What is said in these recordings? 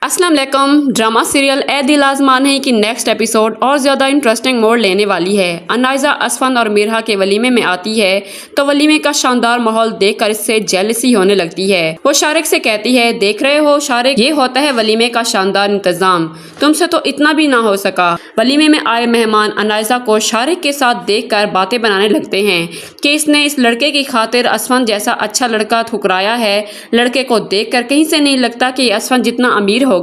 अस्सलाम वालेकुम। Drama serial ए दिल आज़मां है कि नेक्स्ट एपिसोड और ज़्यादा इंटरेस्टिंग मोड़ लेने वाली है। अनाइज़ा असफन और मिरहा के वलीमे में आती है तो वलीमे का शानदार माहौल देखकर इससे जेलसी होने लगती है। वो शारिक से कहती है, देख रहे हो शारिक, ये होता है वलीमे का शानदार इंतजाम, तुमसे तो इतना भी ना हो सका। वलीमे में आए मेहमान अनाइज़ा को शारिक के साथ देखकर बातें बनाने लगते हैं कि इसने इस लड़के की खातिर असफन जैसा अच्छा लड़का ठुकराया है। लड़के को देखकर कहीं से नहीं लगता कि असफन जितना अमीर होगा।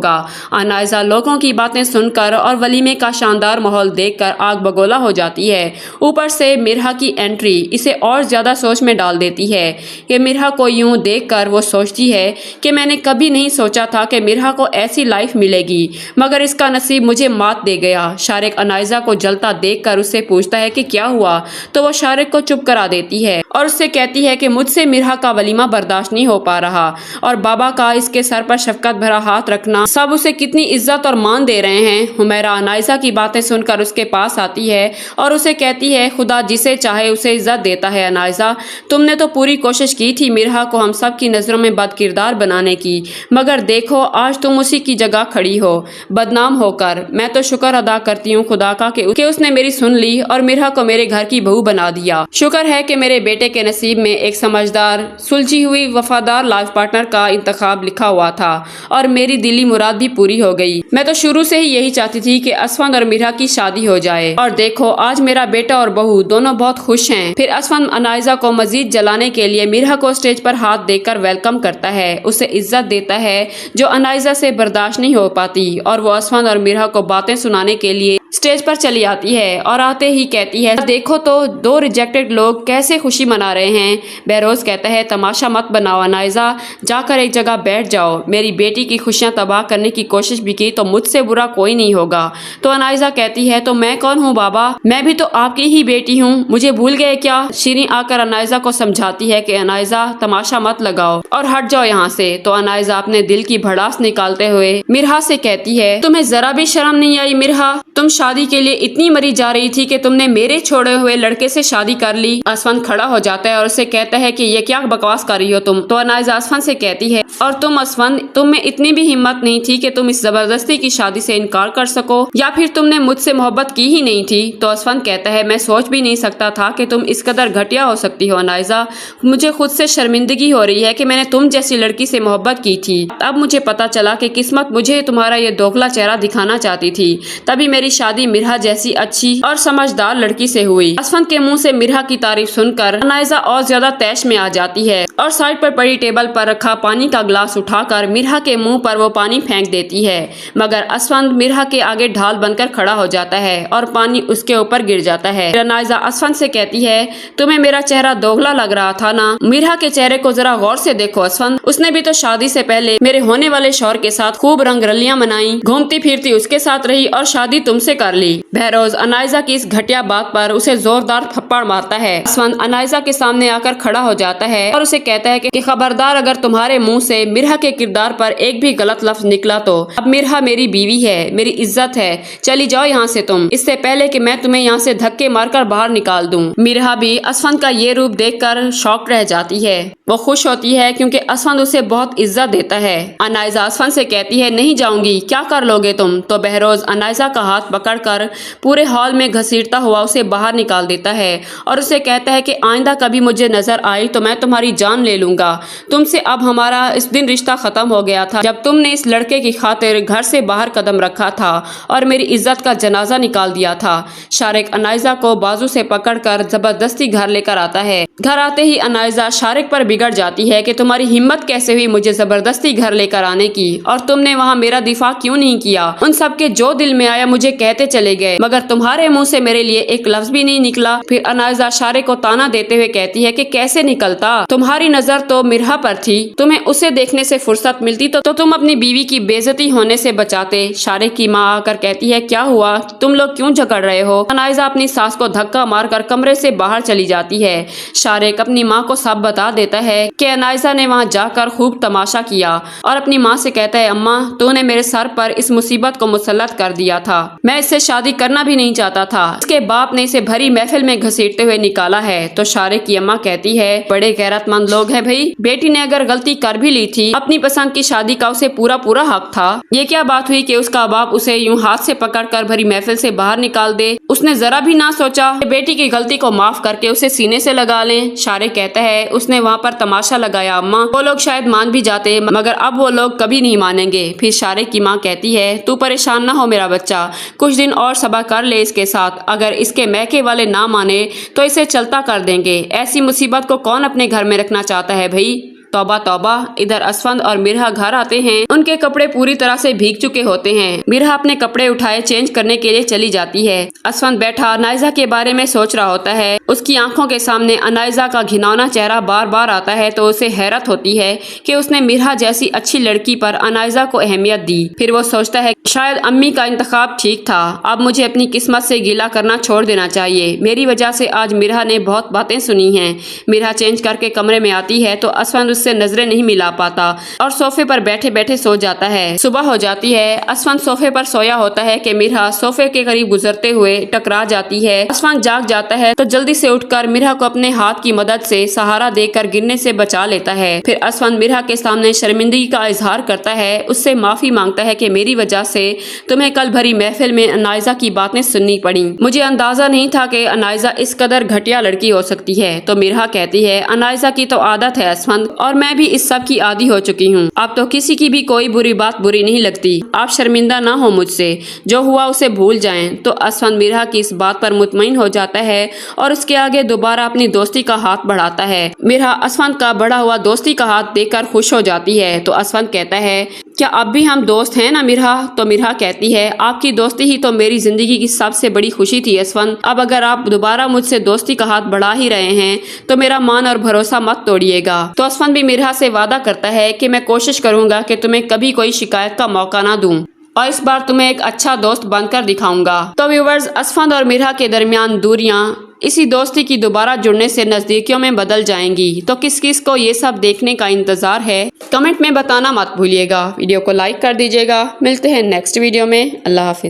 अनाइज़ा लोगों की बातें सुनकर और वलीमे का शानदार माहौल देखकर आग बगोला हो जाती है। ऊपर से मिरहा की एंट्री इसे और ज्यादा सोच में डाल देती है कि मिरहा को यूं देखकर वो सोचती है कि मैंने कभी नहीं सोचा था कि मिरहा को ऐसी लाइफ मिलेगी, मगर इसका नसीब मुझे मात दे गया। शारिक अनाइज़ा को जलता देखकर उससे पूछता है कि क्या हुआ, तो वो शारिक को चुप करा देती है और उससे कहती है कि मुझसे मिरहा का वलीमा बर्दाश्त नहीं हो पा रहा और बाबा का इसके सर पर शफकत भरा हाथ रखना, सब उसे कितनी इज्जत और मान दे रहे हैं। हुमैरा अनाइज़ा की बातें सुनकर उसके पास आती है और उसे कहती है, खुदा जिसे चाहे उसे इज्जत देता है। अनाइज़ा, तुमने तो पूरी कोशिश की थी मिरहा को हम सब की नज़रों में बदकिरदार बनाने की, मगर देखो आज तुम उसी की जगह खड़ी हो बदनाम होकर। मैं तो शुक्र अदा करती हूँ खुदा का कि उसने मेरी सुन ली और मिरहा को मेरे घर की बहू बना दिया। शुक्र है कि मेरे बेटे के नसीब में एक समझदार, सुलझी हुई, वफादार लाइफ पार्टनर का इंतखाब लिखा हुआ था और मेरी दिली मुराद भी पूरी हो गई। मैं तो शुरू से ही यही चाहती थी कि असफन और मिरहा की शादी हो जाए और देखो आज मेरा बेटा और बहू दोनों बहुत खुश हैं। फिर असफन अनाइज़ा को मजीद जलाने के लिए मिरहा को स्टेज पर हाथ देकर वेलकम करता है, उसे इज्जत देता है जो अनाइज़ा से बर्दाश्त नहीं हो पाती और वो असफन और मिरहा को बातें सुनाने के लिए स्टेज पर चली आती है और आते ही कहती है, देखो तो दो रिजेक्टेड लोग कैसे खुशी मना रहे हैं। बहरोज कहता है, तमाशा मत बनाओ अनाइज़ा, जाकर एक जगह बैठ जाओ। मेरी बेटी की खुशियां तबाह करने की कोशिश भी की तो मुझसे बुरा कोई नहीं होगा। तो अनाइज़ा कहती है, तो मैं कौन हूँ बाबा, मैं भी तो आपकी ही बेटी हूँ, मुझे भूल गए क्या। शीरीन आकर अनाइज़ा को समझाती है कि अनाइज़ा तमाशा मत लगाओ और हट जाओ यहाँ से। तो अनाइज़ा अपने दिल की भड़ास निकालते हुए मिरहा से कहती है, तुम्हें जरा भी शर्म नहीं आई मिरहा, तुम शादी के लिए इतनी मरी जा रही थी कि तुमने मेरे छोड़े हुए लड़के से शादी कर ली। असफन खड़ा हो जाता है और उसे कहता है कि ये क्या बकवास कर रही हो तुम। तो अनाइज़ा असफन से कहती है, और तुम असफन, तुम में इतनी भी हिम्मत नहीं थी कि तुम इस जबरदस्ती की शादी से इनकार कर सको, या फिर तुमने मुझसे मोहब्बत की ही नहीं थी। तो असफन कहता है, मैं सोच भी नहीं सकता था कि तुम इस कदर घटिया हो सकती हो अनाइज़ा, मुझे खुद से शर्मिंदगी हो रही है कि मैंने तुम जैसी लड़की से मोहब्बत की थी। अब मुझे पता चला कि किस्मत मुझे तुम्हारा ये दोगला चेहरा दिखाना चाहती थी, तभी मेरी शादी मिरहा जैसी अच्छी और समझदार लड़की से हुई। असफन के मुंह से मिरहा की तारीफ सुनकर अनाइज़ा और ज्यादा तैश में आ जाती है और साइड पर पड़ी टेबल पर रखा पानी का ग्लास उठाकर मिरहा के मुंह पर वो पानी फेंक देती है, मगर असफन मिरहा के आगे ढाल बनकर खड़ा हो जाता है और पानी उसके ऊपर गिर जाता है। अनाइज़ा असफन से कहती है, तुम्हें मेरा चेहरा दोगला लग रहा था ना, मिरहा के चेहरे को जरा गौर से देखो असफन, उसने भी तो शादी से पहले मेरे होने वाले शौहर के साथ खूब रंग रलियां मनाई, घूमती फिरती उसके साथ रही और शादी तुमसे कर ली। बहरोज अनाइज़ा की इस घटिया बात पर उसे जोरदार थप्पड़ मारता है। असफन अनाइज़ा के सामने आकर खड़ा हो जाता है और उसे कहता है कि खबरदार, अगर तुम्हारे मुंह से मिरहा के किरदार पर एक भी गलत लफ्ज निकला तो अब मिरहा मेरी बीवी है, मेरी इज्जत है, चली जाओ यहाँ से तुम, इससे पहले कि मैं तुम्हें यहाँ से धक्के मारकर बाहर निकाल दूं। मिरहा भी असफन का ये रूप देखकर शॉक रह जाती है। वो खुश होती है क्योंकि असफन उसे बहुत इज्जत देता है। अनाइज़ा असफन से कहती है, नहीं जाऊंगी, क्या कर लोगे तुम। तो बहरोज अनाइज़ा का हाथ पकड़कर पूरे हॉल में घसीटता हुआ उसे बाहर निकाल देता है और उसे कहता है कि आइंदा कभी मुझे नजर आई तो मैं तुम्हारी जान ले लूंगा। तुमसे अब हमारा इस दिन रिश्ता खत्म हो गया था जब तुमने इस लड़के की खातिर घर से बाहर कदम रखा था और मेरी इज्जत का जनाजा निकाल दिया था। शारिक अनाइज़ा को बाजू से पकड़कर जबरदस्ती घर लेकर आता है। घर आते ही अनाइज़ा शारिक पर बिगड़ जाती है कि तुम्हारी हिम्मत कैसे हुई मुझे जबरदस्ती घर लेकर आने की, और तुमने वहाँ मेरा दिफा क्यों नहीं किया। उन सब के जो दिल में आया मुझे कहते चले गए, मगर तुम्हारे मुंह से मेरे लिए एक लफ्ज भी नहीं निकला। फिर अनाइज़ा शारिक को ताना देते हुए कहती है कि कैसे निकलता, तुम्हारी नजर तो मिरहा पर थी, तुम्हें उसे देखने से फुर्सत मिलती तो तुम अपनी बीवी की बेइज्जती होने से बचाते। शारिक की माँ आकर कहती है, क्या हुआ, तुम लोग क्यों झगड़ रहे हो। अनाइज़ा अपनी सास को धक्का मारकर कमरे से बाहर चली जाती है। शारिक अपनी माँ को सब बता देता है कि अनाइज़ा ने वहाँ जाकर खूब तमाशा किया और अपनी माँ से कहता है, अम्मा तूने मेरे सर पर इस मुसीबत को मुसल्लत कर दिया था, मैं इससे शादी करना भी नहीं चाहता था, इसके बाप ने इसे भरी महफिल में घसीटते हुए निकाला है। तो शारिक की अम्मा कहती है, बड़े गैरतमंद लोग हैं भाई, बेटी ने अगर गलती कर भी ली थी, अपनी पसंद की शादी का उसे पूरा पूरा हक था। ये क्या बात हुई कि उसका बाप उसे यूं हाथ से पकड़कर भरी महफिल से बाहर निकाल दे। उसने जरा भी ना सोचा कि बेटी की गलती को माफ करके उसे सीने से लगा लें। शारे कहता है उसने वहाँ पर तमाशा लगाया अम्मा, वो लोग शायद मान भी जाते मगर अब वो लोग कभी नहीं मानेंगे। फिर शारे की माँ कहती है तू परेशान ना हो मेरा बच्चा, कुछ दिन और सब्र कर ले इसके साथ, अगर इसके मैके वाले ना माने तो इसे चलता कर देंगे। ऐसी मुसीबत को कौन अपने घर में रखना चाहता है भाई। तौबा तौबा। इधर असफंद और मिरहा घर आते हैं। उनके कपड़े पूरी तरह से भीग चुके होते हैं। मिरहा अपने कपड़े उठाए चेंज करने के लिए चली जाती है। असफंद बैठा अनाइजा के बारे में सोच रहा होता है। उसकी आंखों के सामने अनाइजा का घिनौना चेहरा बार बार आता है तो उसे हैरत होती है कि उसने मिरहा जैसी अच्छी लड़की पर अनाइजा को अहमियत दी। फिर वो सोचता है शायद अम्मी का इंतखाब ठीक था, अब मुझे अपनी किस्मत से गिला करना छोड़ देना चाहिए। मेरी वजह से आज मिरहा ने बहुत बातें सुनी हैं। मिरहा चेंज करके कमरे में आती है तो असफंद उससे नजरें नहीं मिला पाता और सोफे पर बैठे बैठे सो जाता है। सुबह हो जाती है। असफंद सोफे पर सोया होता है कि मिरहा सोफे के करीब गुजरते हुए टकरा जाती है। असफंद जाग जाता है तो जल्दी से उठकर मिरहा को अपने हाथ की मदद से सहारा देकर गिरने से बचा लेता है। फिर असफंद मिरहा के सामने शर्मिंदगी का इजहार करता है, उससे माफी मांगता है कि मेरी वजह से तुम्हें कल भरी महफिल में अनाइजा की बातें सुननी पड़ी। मुझे अंदाजा नहीं था कि अनाइजा इस कदर घटिया लड़की हो सकती है। तो मिरहा कहती है अनाइजा की तो आदत है असफंद, और मैं भी इस सब की आदी हो चुकी हूँ। अब तो किसी की भी कोई बुरी बात बुरी नहीं लगती। आप शर्मिंदा ना हो मुझसे, जो हुआ उसे भूल जाएं। तो असफंद मिरहा की इस बात पर मुतमईन हो जाता है और उसके आगे दोबारा अपनी दोस्ती का हाथ बढ़ाता है। मिरहा असफंद का बढ़ा हुआ दोस्ती का हाथ देखकर खुश हो जाती है। तो असफंद कहता है क्या अब भी हम दोस्त हैं ना मिरहा। तो मिरहा कहती है आपकी दोस्ती ही तो मेरी जिंदगी की सबसे बड़ी खुशी थी असफंद, अब अगर आप दोबारा मुझसे दोस्ती का हाथ बढ़ा ही रहे हैं तो मेरा मान और भरोसा मत तोड़िएगा। तो असफंद भी मिरहा से वादा करता है कि मैं कोशिश करूंगा कि तुम्हें कभी कोई शिकायत का मौका ना दूं और इस बार तुम्हें एक अच्छा दोस्त बनकर दिखाऊंगा। तो व्यूवर्स, असफंद और मिरहा के दरमियान दूरियां इसी दोस्ती की दोबारा जुड़ने से नजदीकियों में बदल जाएंगी। तो किस किस को ये सब देखने का इंतजार है, कमेंट में बताना मत भूलिएगा। वीडियो को लाइक कर दीजिएगा। मिलते हैं नेक्स्ट वीडियो में। अल्लाह हाफिज।